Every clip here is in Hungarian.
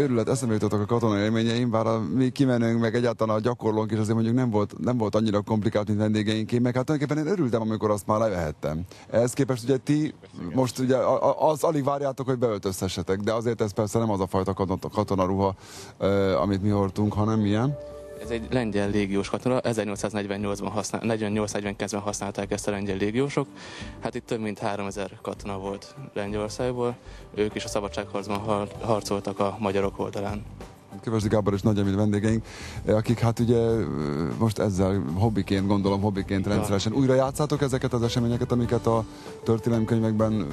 őrület, eszembe jutottak a katonai élményeim, bár mi kimenünk, meg egyáltalán a gyakorlónk is azért mondjuk nem volt annyira komplikált, mint vendégeink, meg hát tulajdonképpen én örültem, amikor azt már levehettem. Ehhez képest ugye ti most ugye az alig várjátok, hogy beöltözhessetek, de azért ez persze nem az a fajta katonaruha, amit mi hordtunk, hanem milyen. Ez egy lengyel légiós katona, 1848-49-ben használták ezt a lengyel légiósok. Hát itt több mint 3000 katona volt Lengyelországból, ők is a szabadságharcban harcoltak a magyarok oldalán. Kövesdi Gábor és Nagy Emil vendégeink, akik hát ugye most ezzel hobbiként rendszeresen újra játszátok ezeket az eseményeket, amiket a történelemkönyvekben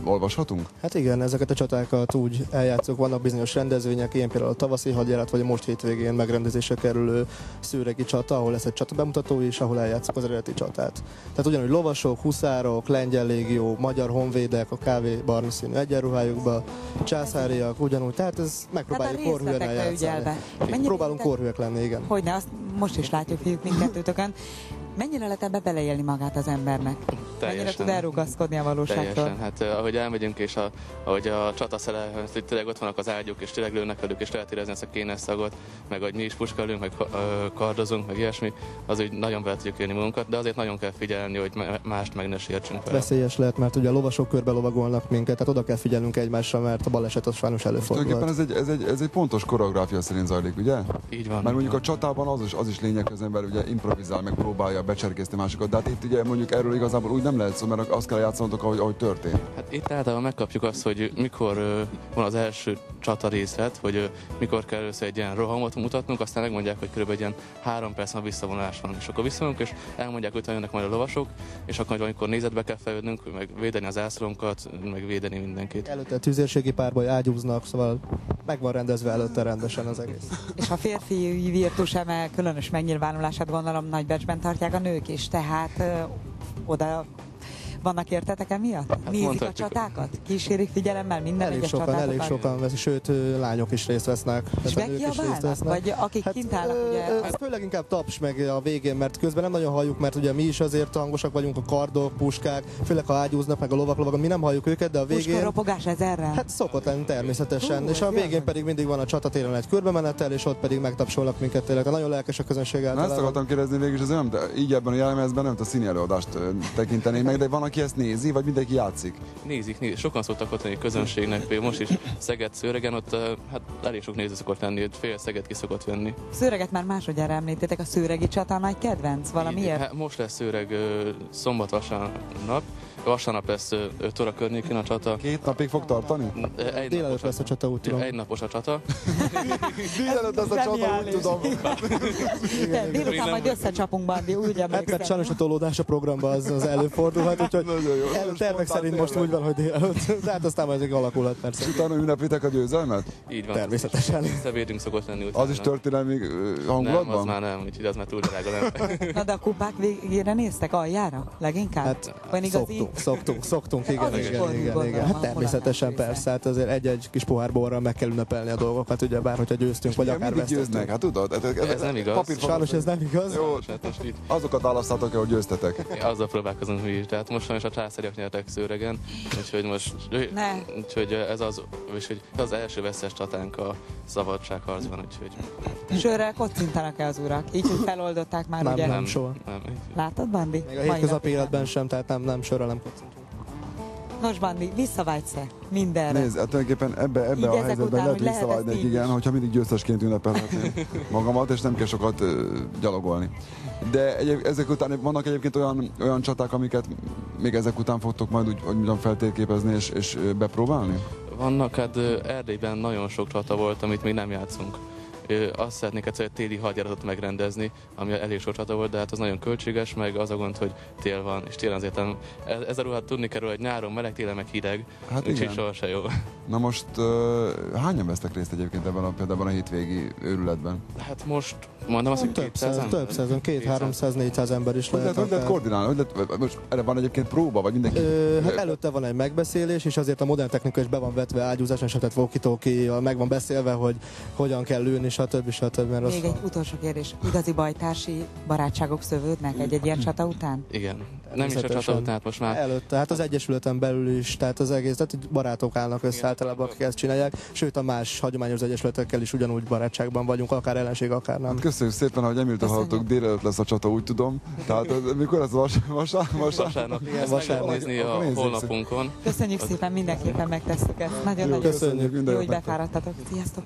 olvashatunk? Hát igen, ezeket a csatákat úgy eljátszunk, vannak bizonyos rendezvények, ilyen például a tavaszi hadjárat, vagy a most hétvégén megrendezésre kerülő szőregi csata, ahol lesz egy csatabemutató is, ahol eljátszunk az eredeti csatát. Tehát ugyanúgy lovasok, huszárok, lengyel légió, magyar honvédek, a kávé barna színű egyenruhájukba, császáriak, ugyanúgy, tehát ez megpróbáljuk korhűen eljátszani. Próbálunk korhűek lenni, igen. Hogyne, azt most is látjuk, fiúk, mindkettőtökön. Mennyire lehet ebbe beleélni magát az embernek? Mennyire tud elrugaszkodni a valóságtól? Teljesen. Hát ahogy elmegyünk, és ahogy a csataszele, hogy tényleg ott vannak az ágyuk, és tényleg lőnek velük, és lehet érezni ezt a kénes szagot, meg hogy mi is puskálunk, meg kardozunk, meg ilyesmi, az úgy nagyon bele tudjuk élni magunkat, de azért nagyon kell figyelni, hogy mást meg ne sértsünk fel. Veszélyes lehet, mert ugye a lovasok körbe lovagolnak minket, tehát oda kell figyelnünk egymásra, mert a baleset az sajnos előfordul. Ez egy pontos koreográfia szerint zajlik, ugye? Így van. Mert mondjuk a csatában az is lényeg, hogy az ember ugye improvizál, meg próbálja becserkészni másokat, de hát itt ugye mondjuk erről igazából úgy nem lehet szó, mert azt kell játszanotok, ahogy történt. Hát itt általában megkapjuk azt, hogy mikor van az első csata részlet, hogy mikor kell először egy ilyen rohamot mutatnunk, aztán megmondják, hogy kb. Egy ilyen 3 perc a visszavonulás van, és akkor visszavonunk, és elmondják, hogy jönnek majd a lovasok, és akkor amikor nézetbe kell fejlődnünk, meg védeni az ászlónkat, meg védeni mindenkit. Előtte tüzérségi párbaj ágyúznak, szóval meg van rendezve előtte rendesen az egész. És a férfi virtus eme különös megnyilvánulását gondolom Nagybecsben tartják a nők is, tehát oda vannak értetek emiatt? Hát nézik a csatákat? Kísérik figyelemmel minden egyes csatátokat? Elég sokan veszik, sőt lányok is részt vesznek. És bekiabálnak? Vagy akik kint állnak, ugye? Hát főleg inkább taps meg a végén, mert közben nem nagyon halljuk, mert ugye mi is azért hangosak vagyunk, a kardok, puskák, főleg ha ágyúznak meg a lovak, mi nem halljuk őket, de a végén... Puskaropogás ezerrel? Hát szokott lenni természetesen, és a végén pedig mindig van a csatatéren egy körbemenetel, és ott pedig megtapsolnak minket tényleg. Nagyon lelkes a közönség általában. Ezt akartam kérdezni végül is, ez nem, de így ebben a jellemezben nem a színi előadást tekintenék meg, de van, aki ezt nézi, vagy mindenki játszik? Nézik. Sokan szoktak ott lenni közönségnek, például most is Szeged-Szőregen, ott hát elég sok néző szokott lenni, fél Szeged ki szokott venni. Szőreget már másodjára említettek, a szőregi csata nagy kedvenc, valamiért? Hát most lesz Szőreg szombat-vasárnap. Vasárnap lesz 5 óra környékén a csata. 2 napig fog tartani? Délelőtt lesz a csata, úgy tudom. Egynapos a csata. Délelőtt lesz a csata, úgy tudom. Délután majd összecsapunk, Bandi, úgy emlékszem. Hát sajnos a tolódás a programba az előfordulhat, úgyhogy tervek szerint most úgy van, hogy délelőtt. Tehát aztán majd alakulhat persze. Utána ünneplitek a győzelmet? Így van. Természetesen. Visszavédünk szokott lenni utána. Az is történelmi hangulatban? Nem, az már nem, úgyhogy az már túl drága nem. Na de a kupák végére néztek aljára? Leginkább? Hát szoktunk, igen. Hát természetesen persze, hát azért egy-egy kis pohár borral meg kell ünnepelni a dolgokat, ugye bár, hogyha győztünk, vagy akár vesztettünk. Hát tudod? Ez nem igaz. Sajnos ez nem igaz. Jó, azokat választátok el, hogy győztetek. Azzal próbálkozunk mi is, tehát most sajnos a császáriak nyertek Szőregen, úgyhogy ez az első vesztes csatánk a szabadságharcban, úgyhogy... Sörrel kocintanak-e az urak? Így, hogy feloldották már, ugye? Nem, soha. Látod, Bandi? Még a hétköznapi életben sem, tehát nem sörrel nem kocintunk. Nos, Bandi, visszavágysz-e mindenre? Nézd, hát tulajdonképpen ebbe a helyzetben lehet visszavágyni, igen, hogyha mindig győztesként ünnepelhetném magamat, és nem kell sokat gyalogolni. De ezek után vannak egyébként olyan csaták, amiket még ezek után fogtok majd úgy feltérképezni és bepróbálni? Vannak, hát Erdélyben nagyon sok csata volt, amit még nem játszunk. Azt szeretnék egyszer egy téli hadjáratot megrendezni, ami elég sok csata volt, de hát az nagyon költséges, meg az a gond, hogy tél van, és télen azért ez a ruhát tudni kell, hogy nyáron meleg, télen meg hideg, hát úgyhogy soha se jó. Na most hányan vesztek részt egyébként például a hétvégi őrületben? Hát most mondom azt, hogy több százan, 200-300-400 ember is lehet. Hogy lehet koordinálni? Most erre van egyébként próba, vagy mindenki? Hát előtte van egy megbeszélés, és azért a modern technika is be van vetve ágyúzáson, és tehát walkie-talkie, meg van beszélve, hogy hogyan kell lőni, stb. Mert Még egy utolsó kérdés. Igazi bajtársi barátságok szövődnek egy ilyen csata után? Igen. Nem is a csata után, most már... Előtte, hát az egyesületen belül is, tehát az egész, tehát barátok állnak össze általában, akik ezt csinálják, sőt a más hagyományos egyesületekkel is ugyanúgy barátságban vagyunk, akár ellenség, akár nem. Hát köszönjük szépen, hogy Emiltől hallottuk, délelőtt lesz a csata, úgy tudom. Tehát mikor ez vasárnap? Ezt meg nézni a honlapunkon. Köszönjük szépen, mindenképpen megtesszük ezt. Nagyon-nagyon köszönjük. Jó, hogy befáradtatok. Sziasztok!